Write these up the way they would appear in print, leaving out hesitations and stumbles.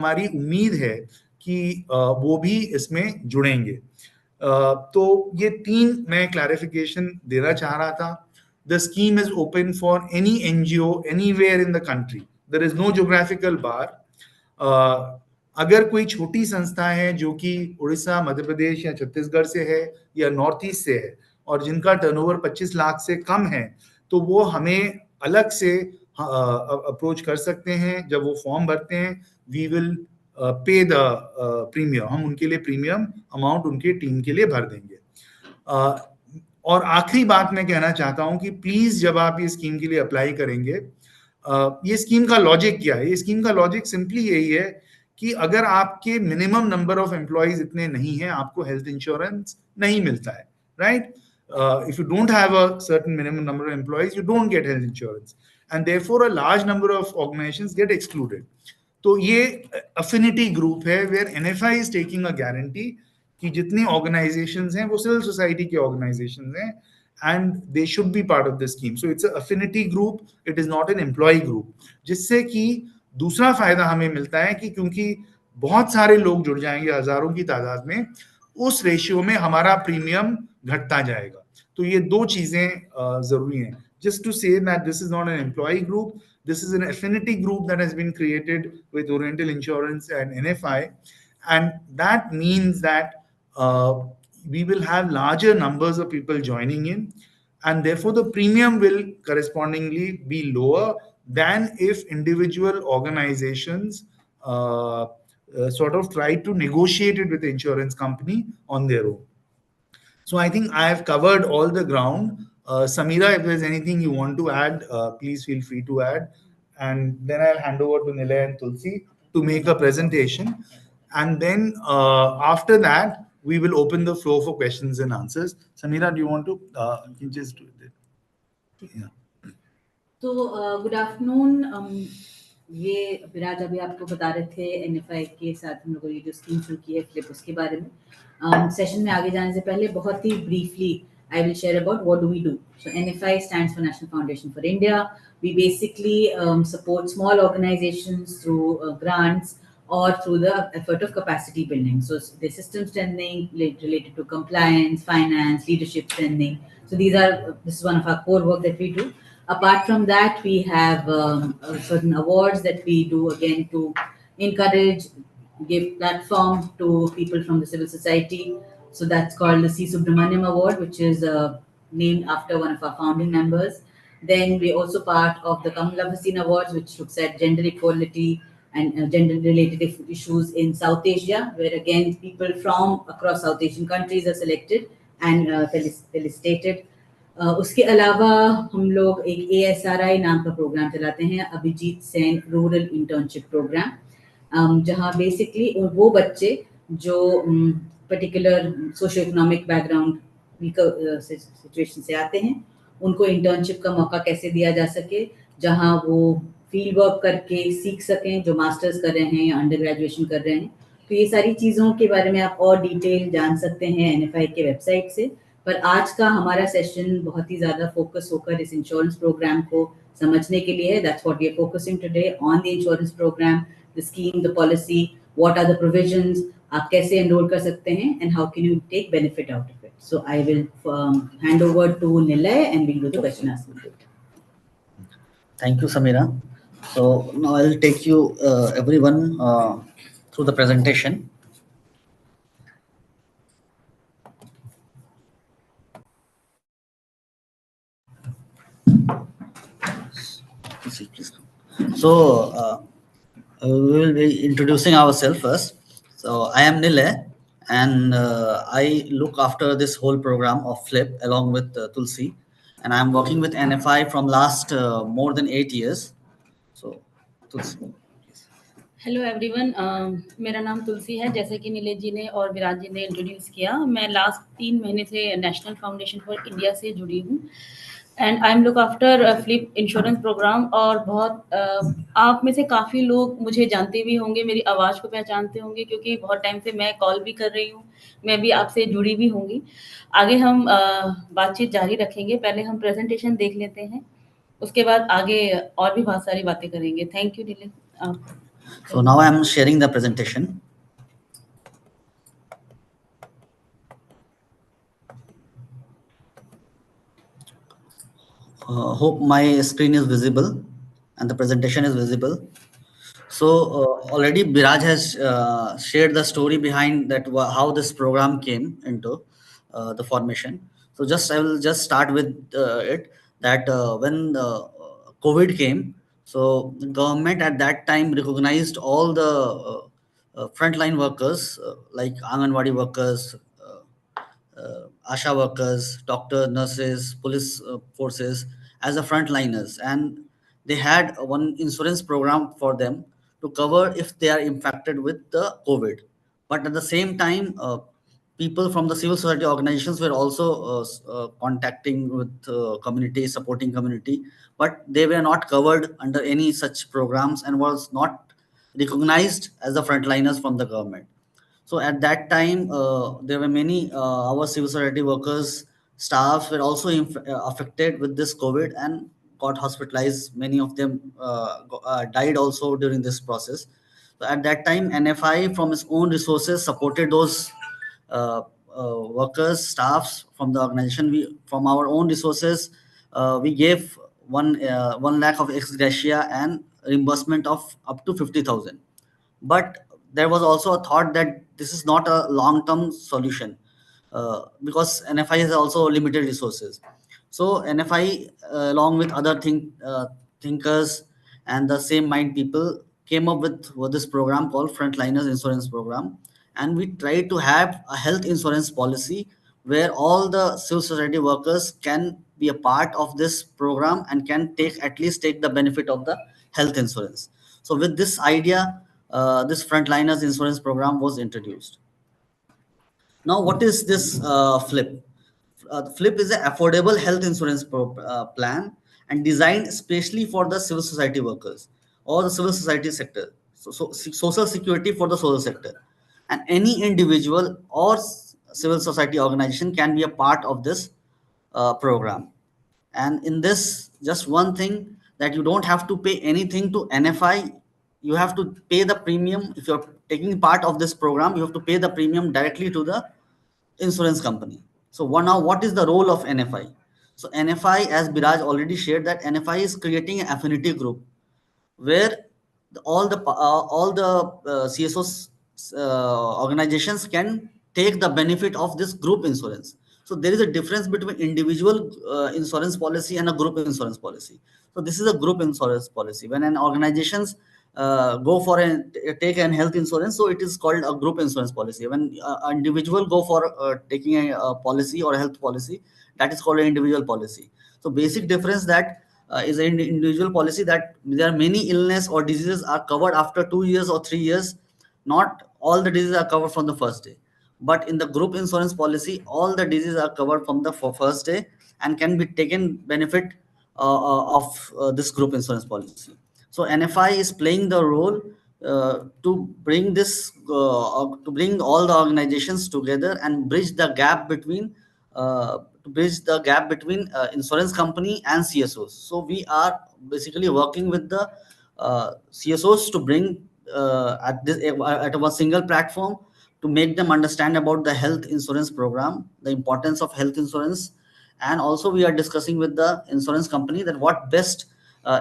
हमारी उम्मीद है कि वो भी इसमें जुड़ेंगे। तो ये 3 मैं क्लैरिफिकेशन देना चाह रहा था। The scheme is open for any NGO anywhere in the country, there is no geographical bar. अगर कोई छोटी संस्था है जो कि उड़ीसा, मध्य प्रदेश या छत्तीसगढ़ से है या नॉर्थ ईस्ट से है और जिनका टर्नओवर 25 लाख से कम है, तो वो हमें अलग से अप्रोच कर सकते हैं। जब वो फॉर्म भरते हैं, we will pay the premium, हम उनके लिए प्रीमियम अमाउंट उनकी टीम के लिए भर देंगे। और आखिरी बात मैं कहना चाहता हूं कि प्लीज जब आप ये स्कीम के लिए अप्लाई करेंगे, ये स्कीम का लॉजिक क्या है? ये स्कीम का लॉजिक सिंपली यही है कि अगर आपके मिनिमम नंबर ऑफ एम्प्लॉइज इतने नहीं है, आपको हेल्थ इंश्योरेंस नहीं मिलता है, right? If you don't have a certain minimum number of employees, you don't get health insurance, and therefore a large number of organizations get excluded. तो ये affinity group है where NFI is taking a guarantee कि जितनी organizations हैं वो civil society के organizations हैं and they should be part of the scheme. So it's an affinity group, it is not an employee group. जिससे कि दूसरा फायदा हमें मिलता है कि क्योंकि बहुत सारे लोग जुड़ जाएंगे हजारों की तादाद में, उस रेशियो में हमारा प्रीमियम घटता जाएगा। तो ये दो चीजें जरूरी हैं। Just to say that this is not an employee group, this is an affinity group that has been created with Oriental Insurance and NFI, and that means that we will have larger numbers of people joining in, and therefore the premium will correspondingly be lower than if individual organizations sort of try to negotiate it with the insurance company on their own. So I think I have covered all the ground. Samira, if there's anything you want to add, please feel free to add. And then I'll hand over to Nilay and Tulsi to make a presentation. And then after that, we will open the floor for questions and answers. Samira, do you want to you just do it? Yeah. तो good afternoon. ये विराज अभी आपको बता रहे थे NFI के साथ हम लोगों ने जो स्कीम शुरू की है फ्लिप, उसके बारे में। सेशन में आगे जाने से पहले बहुत ही briefly I will share about what do we do. So NFI stands for National Foundation for India. We basically support small organizations through grants or through the effort of capacity building. So the system strengthening related to compliance, finance, leadership strengthening. So this is one of our core work that we do. Apart from that, we have certain awards that we do again to encourage, give platform to people from the civil society. So that's called the C. Subramaniam Award, which is named after one of our founding members. Then we're also part of the Kamala Haseen Awards, which looks at gender equality and gender-related issues in South Asia, where again people from across South Asian countries are selected and felicitated. उसके अलावा हम लोग एक ASRI नाम का program चलाते हैं, Abhijit Sen rural internship program, जहाँ बेसिकली वो बच्चे जो particular socio economic background situation से आते हैं, उनको इंटर्नशिप का मौका कैसे दिया जा सके, जहाँ वो फील्ड वर्क करके सीख सकें, जो मास्टर्स कर रहे हैं या अंडर ग्रेजुएशन कर रहे हैं। तो ये सारी चीज़ों के बारे में आप और डिटेल जान सकते हैं NFI के वेबसाइट से। पर आज का हमारा सेशन बहुत ही ज़्यादा फोकस होकर इस इंश्योरेंस प्रोग्राम को समझने के लिए है। That's what we are focusing today on the insurance program, the scheme, the policy, what are the provisions, आप कैसे एनरोल कर सकते हैं, and how can you take benefit out of it. So I will hand over to Nilay and we will do the question answer. Thank you, Samira. So now I will take you everyone through the presentation. So we will be introducing ourselves first. So I am Nilay, and I look after this whole program of FLIP along with Tulsi, and I am working with NFI from last more than 8 years. So Tulsi. Hello everyone, मेरा नाम तुलसी है। जैसे कि नीले जी ने और विराज जी ने introduce किया, मैं लास्ट 3 महीने से नेशनल फाउंडेशन फॉर इंडिया से जुड़ी हूँ and I am look after flip insurance program. और बहुत आप में से काफ़ी लोग मुझे जानते भी होंगे, मेरी आवाज़ को पहचानते होंगे, क्योंकि बहुत टाइम से मैं कॉल भी कर रही हूँ, मैं भी आपसे जुड़ी भी होंगी। आगे हम बातचीत जारी रखेंगे, पहले हम प्रेजेंटेशन देख लेते हैं, उसके बाद आगे और भी बहुत सारी बातें करेंगे। थैंक यू नीले। So now I'm sharing the presentation. Hope my screen is visible and the presentation is visible. So already Biraj has shared the story behind that, how this program came into the formation. So just I will just start with it, that when COVID came, so the government at that time recognized all the frontline workers, like Anganwadi workers, ASHA workers, doctors, nurses, police forces as the frontliners, and they had one insurance program for them to cover if they are infected with the COVID. But at the same time, people from the civil society organizations were also contacting with community, supporting community, but they were not covered under any such programs and was not recognized as the frontliners from the government. So at that time, there were many our civil society workers, staff were also affected with this COVID and got hospitalized. Many of them died also during this process. So at that time, NFI from its own resources supported those uh, workers, staffs from the organization. We from our own resources, we gave 1 lakh of ex gratia and reimbursement of up to 50,000. But there was also a thought that this is not a long term solution, because NFI has also limited resources. So NFI, along with other thinkers and the same mind people, came up with this program called Frontliners Insurance Program, and we tried to have a health insurance policy where all the civil society workers can be a part of this program and can take, at least take the benefit of the health insurance. So with this idea, this Frontliners Insurance Program was introduced. Now, what is this FLIP? FLIP is an affordable health insurance plan and designed especially for the civil society workers or the civil society sector. So social security for the social sector. And any individual or civil society organization can be a part of this program. And in this, just one thing, that you don't have to pay anything to NFI. You have to pay the premium. If you're taking part of this program, you have to pay the premium directly to the insurance company. So now what is the role of NFI? So NFI, as Biraj already shared, that NFI is creating an affinity group where all the CSOs organizations can take the benefit of this group insurance. So there is a difference between individual insurance policy and a group insurance policy. So this is a group insurance policy. When an organizations go for take an health insurance, so it is called a group insurance policy. When an individual go for taking a policy or a health policy, that is called an individual policy. So basic difference that is an individual policy, that there are many illness or diseases are covered after 2 years or 3 years. Not all the diseases are covered from the first day. But in the group insurance policy, all the diseases are covered from the first day and can be taken benefit of this group insurance policy. So NFI is playing the role to bring to bring all the organizations together and bridge the gap between insurance company and CSOs. So we are basically working with the CSOs to bring at one single platform, to make them understand about the health insurance program, the importance of health insurance, and also we are discussing with the insurance company that what best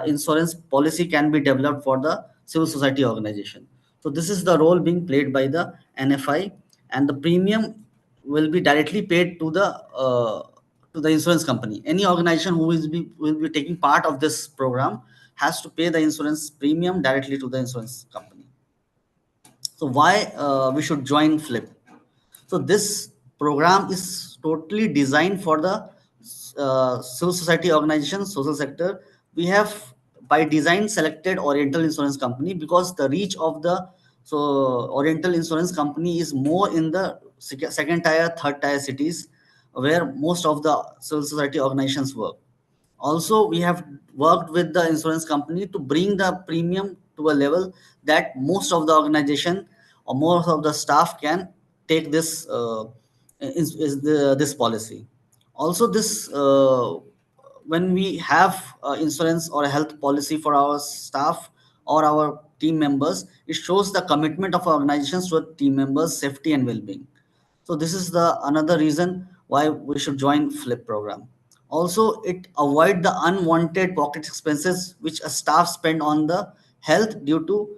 insurance policy can be developed for the civil society organization. So this is the role being played by the NFI, and the premium will be directly paid to the insurance company. Any organization who will be taking part of this program has to pay the insurance premium directly to the insurance company. So why we should join FLIP? So this program is totally designed for the civil society organization, social sector. We have by design selected Oriental Insurance Company because the reach of the Oriental Insurance Company is more in the second tier, third tier cities where most of the civil society organizations work. Also, we have worked with the insurance company to bring the premium to a level that most of the organization or most of the staff can take this policy. Also, this when we have insurance or a health policy for our staff or our team members, it shows the commitment of organizations to team members' safety and well-being. So this is the another reason why we should join FLIP program. Also, it avoid the unwanted pocket expenses which a staff spend on the health due to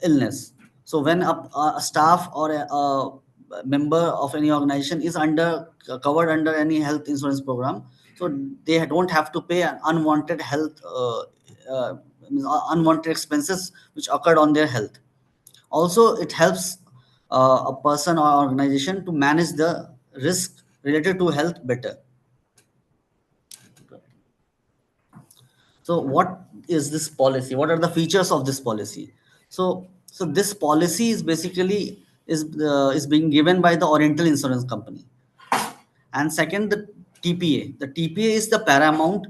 illness. So when a staff or a member of any organization is covered under any health insurance program, so they don't have to pay an unwanted health uh, unwanted expenses which occurred on their health. Also, it helps a person or organization to manage the risk related to health better. So what is this policy? What are the features of this policy? So this policy is basically is being given by the Oriental Insurance Company. And second, the TPA. The TPA is the paramount